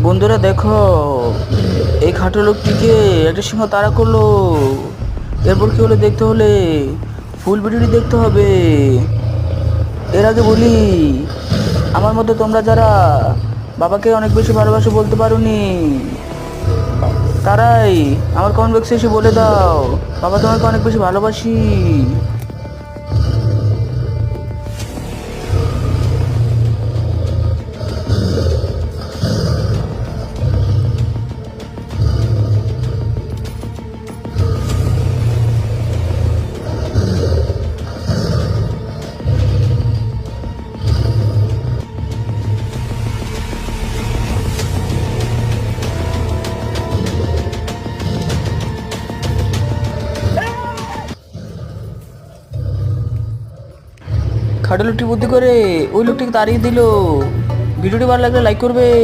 বন্ধুরা দেখো, এই খাটো লোকটিকে একটা সিংহ তাড়া করলো। এরপর কি হলো দেখতে হলে ফুল ভিডিওটি দেখতে হবে। এর আগে বলি, আমার মতো তোমরা যারা বাবাকে অনেক বেশি ভালোবাসো বলতে পারোনি, তারাই আমার কমেন্ট বক্সে এসে বলে দাও, বাবা তোমাকে অনেক বেশি ভালোবাসি। খাটো লোকটি বুদ্ধি করে ওই লোকটিকে তাড়িয়ে দিল। ভিডিওটি ভালো লাগলে লাইক করবে।